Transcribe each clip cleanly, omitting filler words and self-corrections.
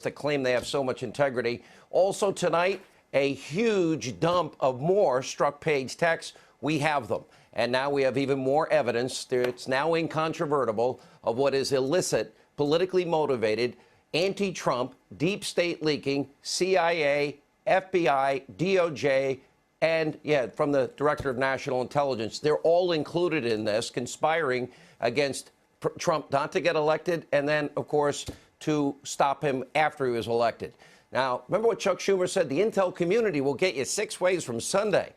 that claim they have so much integrity. Also tonight, a huge dump of more Strzok page texts. We have them. And now we have even more evidence. It's now incontrovertible of what is illicit, politically motivated, anti-Trump, deep state leaking, CIA, FBI, DOJ, and, from the Director of National Intelligence. They're all included in this, conspiring against Trump not to get elected, and then, of course, to stop him after he was elected. Now, remember what Chuck Schumer said? The intel community will get you 6 ways from Sunday.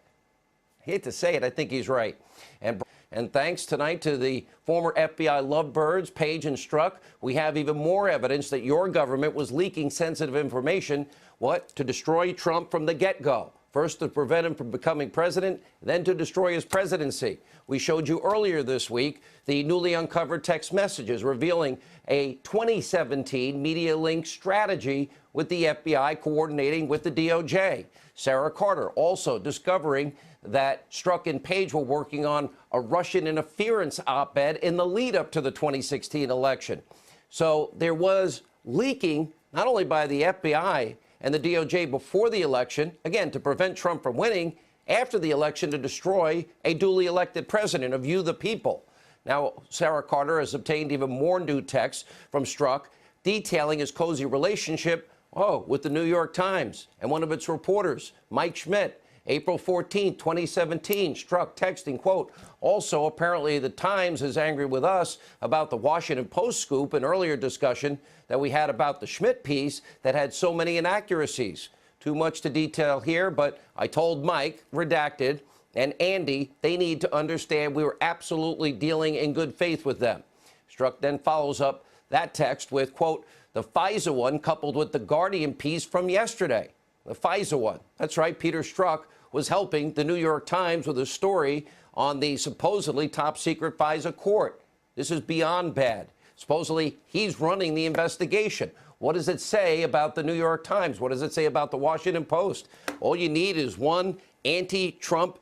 I hate to say it, I think he's right. And thanks tonight to the former FBI lovebirds, Page and Strzok, we have even more evidence that your government was leaking sensitive information, to destroy Trump from the get-go. First, to prevent him from becoming president, then to destroy his presidency. We showed you earlier this week the newly uncovered text messages revealing a 2017 media link strategy with the FBI coordinating with the DOJ. Sarah Carter also discovering that Strzok and Page were working on a Russian interference op-ed in the lead up to the 2016 election. So there was leaking not only by the FBI and the DOJ before the election, again, to prevent Trump from winning, after the election to destroy a duly elected president of you, the people. Now, Sarah Carter has obtained even more new texts from Strzok detailing his cozy relationship, with the New York Times and one of its reporters, Mike Schmidt. April 14, 2017, Strzok texting, quote, also, apparently the Times is angry with us about the Washington Post scoop, an earlier discussion that we had about the Schmidt piece that had so many inaccuracies. Too much to detail here, but I told Mike, redacted, and Andy, they need to understand we were absolutely dealing in good faith with them. Strzok then follows up that text with, quote, the FISA one coupled with the Guardian piece from yesterday. The FISA one. That's right, Peter Strzok was helping the New York Times with a story on the supposedly top-secret FISA court. This is beyond bad. Supposedly, he's running the investigation. What does it say about the New York Times? What does it say about the Washington Post? All you need is one anti-Trump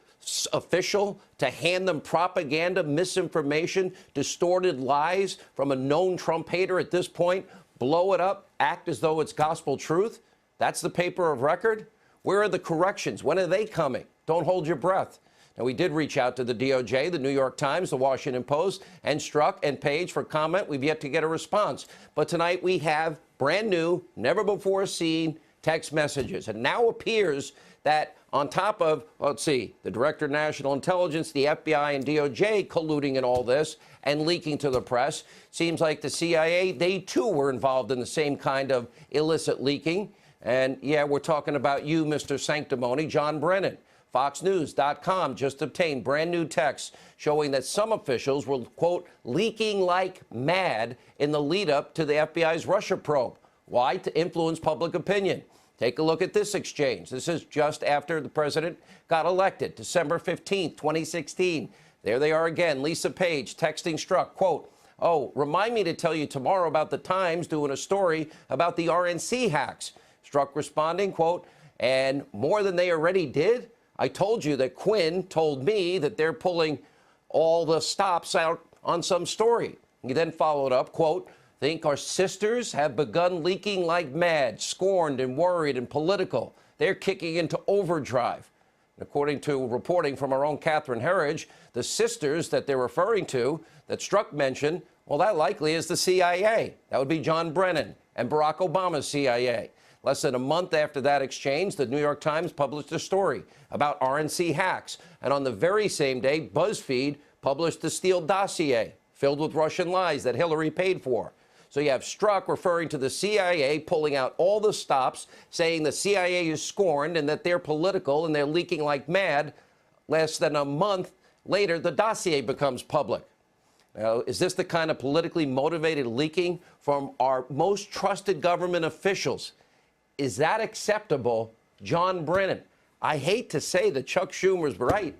official to hand them propaganda, misinformation, distorted lies from a known Trump hater at this point, blow it up, act as though it's gospel truth. That's the paper of record. Where are the corrections? When are they coming? Don't hold your breath. Now, we did reach out to the DOJ, the New York Times, the Washington Post, and Strzok and Page for comment. We've yet to get a response. But tonight we have brand new, never before seen text messages. And now appears that on top of, the Director of National Intelligence, the FBI and DOJ colluding in all this and leaking to the press, seems like the CIA, they too were involved in the same kind of illicit leaking. And, we're talking about you, Mr. Sanctimony, John Brennan. FoxNews.com just obtained brand new texts showing that some officials were, quote, leaking like mad in the lead up to the FBI's Russia probe. Why? To influence public opinion. Take a look at this exchange. This is just after the president got elected, December 15th, 2016. There they are again, Lisa Page texting Strzok, quote, remind me to tell you tomorrow about the Times doing a story about the RNC hacks. Strzok responding, quote, and more than they already did? I told you that Quinn told me that they're pulling all the stops out on some story. He then followed up, quote, think our sisters have begun leaking like mad, scorned and worried and political. They're kicking into overdrive. According to reporting from our own Catherine Herridge, the sisters that they're referring to, that Strzok mentioned, well, that likely is the CIA. That would be John Brennan and Barack Obama's CIA. Less than a month after that exchange, the New York Times published a story about RNC hacks. And on the very same day, BuzzFeed published the Steele dossier filled with Russian lies that Hillary paid for. So you have Strzok referring to the CIA pulling out all the stops, saying the CIA is scorned and that they're political and they're leaking like mad. Less than a month later, the dossier becomes public. Now, is this the kind of politically motivated leaking from our most trusted government officials? Is that acceptable, John Brennan? I hate to say that Chuck Schumer's right,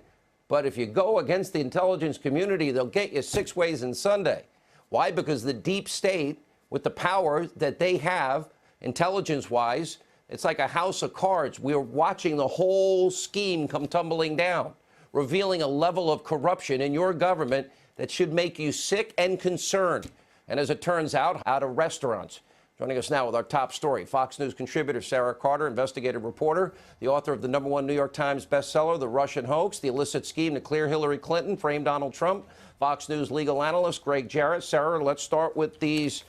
but if you go against the intelligence community, they'll get you 6 ways in Sunday. Why? Because the deep state, with the power that they have, intelligence-wise, it's like a house of cards. We're watching the whole scheme come tumbling down, revealing a level of corruption in your government that should make you sick and concerned. And as it turns out of restaurants, Joining us now with our top story, Fox News contributor Sarah Carter, investigative reporter, the author of the #1 New York Times bestseller, The Russian Hoax, the illicit scheme to clear Hillary Clinton, frame Donald Trump, Fox News legal analyst Greg Jarrett. Sarah, let's start with these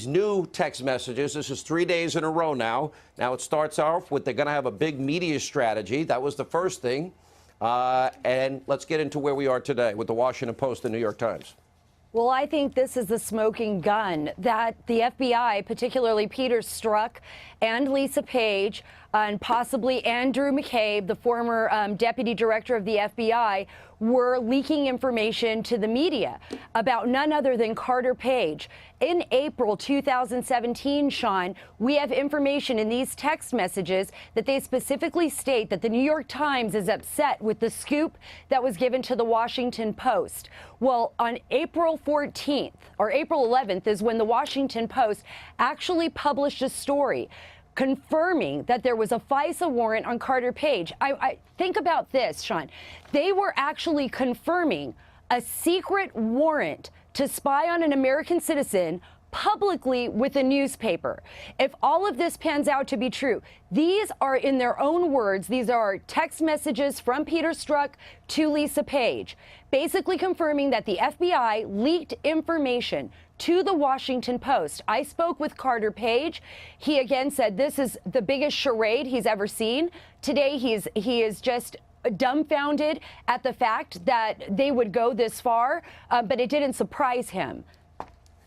new text messages. This is 3 days in a row now. Now it starts off with they're going to have a big media strategy. That was the first thing. And let's get into where we are today with the Washington Post and New York Times. Well, I think this is the smoking gun that the FBI, particularly Peter Strzok and Lisa Page, and possibly Andrew McCabe, the former deputy director of the FBI, were leaking information to the media about none other than Carter Page. In April 2017, Sean, we have information in these text messages that they specifically state that the New York Times is upset with the scoop that was given to the Washington Post. Well, on April 14th or April 11th is when the Washington Post actually published a story confirming that there was a FISA warrant on Carter Page. I think about this, Sean. They were actually confirming a secret warrant to spy on an American citizen publicly with a newspaper. If all of this pans out to be true, these are, in their own words, these are text messages from Peter Strzok to Lisa Page, basically confirming that the FBI leaked information to the Washington Post. I spoke with Carter Page. He again said this is the biggest charade he's ever seen. Today he is just dumbfounded at the fact that they would go this far, but it didn't surprise him.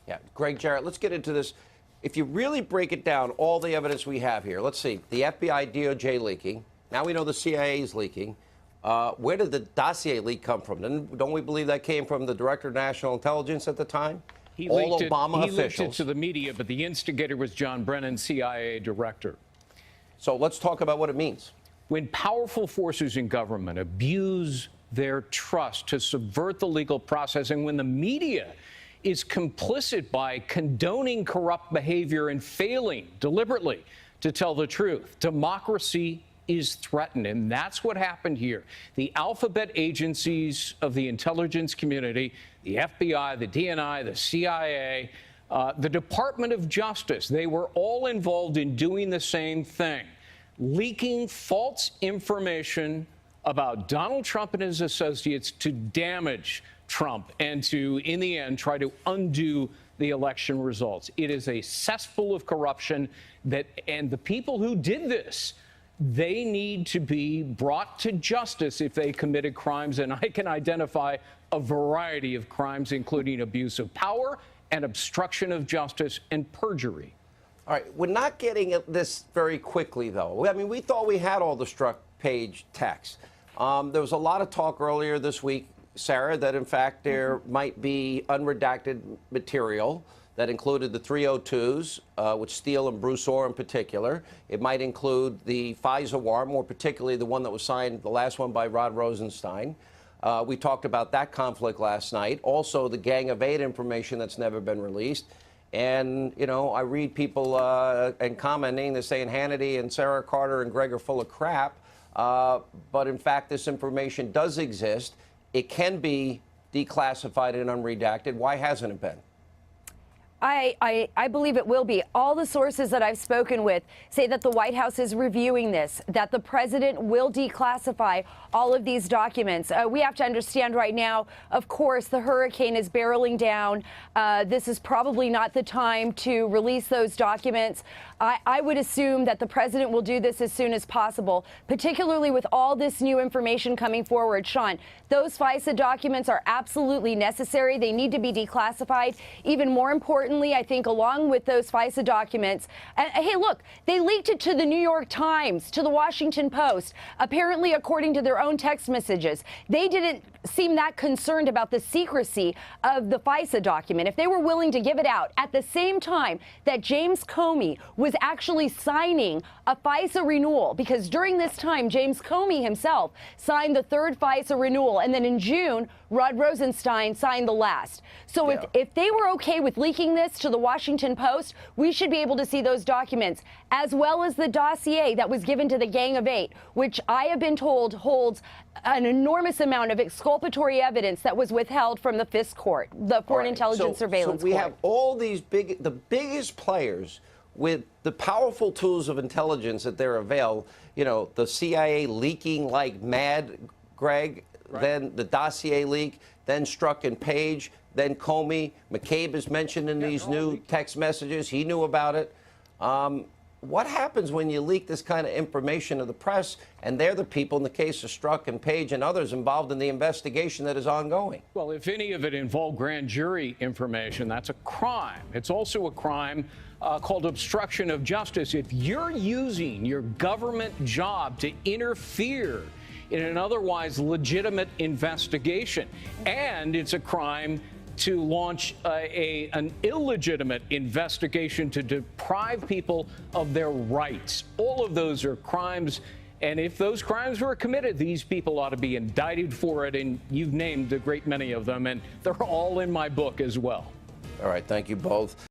Yeah, Greg Jarrett, let's get into this. If you really break it down, all the evidence we have here, let's see, the FBI, DOJ leaking. Now we know the CIA is leaking. Where did the dossier leak come from? Don't we believe that came from the Director of National Intelligence at the time? He all leaked Obama it, he officials. leaked it to the media, but the instigator was John Brennan, CIA director. So let's talk about what it means. When powerful forces in government abuse their trust to subvert the legal process, and when the media is complicit by condoning corrupt behavior and failing deliberately to tell the truth, democracy is threatened. And that's what happened here. The alphabet agencies of the intelligence community, the FBI, the DNI, the CIA, the Department of Justice, they were all involved in doing the same thing, leaking false information about Donald Trump and his associates to damage Trump and to, in the end, try to undo the election results. It is a cesspool of corruption and the people who did this, they need to be brought to justice if they committed crimes. And I can identify a variety of crimes, including abuse of power and obstruction of justice and perjury. All right, we're not getting at this very quickly, though. I mean, we thought we had all the Strzok Page texts. There was a lot of talk earlier this week, Sarah, that in fact there might be unredacted material that included the 302s, with Steele and Bruce Orr in particular. It might include the FISA warrant, more particularly the one that was signed, the last one by Rod Rosenstein. We talked about that conflict last night. Also, the Gang of Eight information that's never been released. And, you know, I read people and commenting, they're saying Hannity and Sarah Carter and Greg are full of crap. But in fact, this information does exist. It can be declassified and unredacted. Why hasn't it been? I believe it will be. All the sources that I've spoken with say that the White House is reviewing this, that the president will declassify all of these documents. We have to understand right now, of course, the hurricane is barreling down. This is probably not the time to release those documents. I would assume that the president will do this as soon as possible, particularly with all this new information coming forward. Sean, those FISA documents are absolutely necessary. They need to be declassified. Even more importantly, I think along with those FISA documents, hey, look, they leaked it to the New York Times, to the Washington Post, apparently according to their own text messages. They didn't seem that concerned about the secrecy of the FISA document. If they were willing to give it out at the same time that James Comey was actually signing a FISA renewal, because during this time, James Comey himself signed the third FISA renewal, and then in June, Rod Rosenstein signed the last. So if they were okay with leaking this to the Washington Post, we should be able to see those documents, as well as the dossier that was given to the Gang of Eight, which I have been told holds an enormous amount of exculpatory evidence that was withheld from the FIS court, the Foreign Intelligence Surveillance So we Court. have all these the biggest players with the powerful tools of intelligence at their avail, you know, the CIA leaking like mad, Greg, then the dossier leak, then Strzok and Page, then Comey. McCabe is mentioned in these new text messages. He knew about it. What happens when you leak this kind of information to the press, and they're the people, in the case of Strzok and Page and others, involved in the investigation that is ongoing? Well, if any of it involved grand jury information, that's a crime. It's also a crime called obstruction of justice. If you're using your government job to interfere in an otherwise legitimate investigation, and it's a crime to launch an illegitimate investigation to deprive people of their rights. All of those are crimes, and if those crimes were committed, these people ought to be indicted for it, and you've named a great many of them, and they're all in my book as well. All right, thank you both.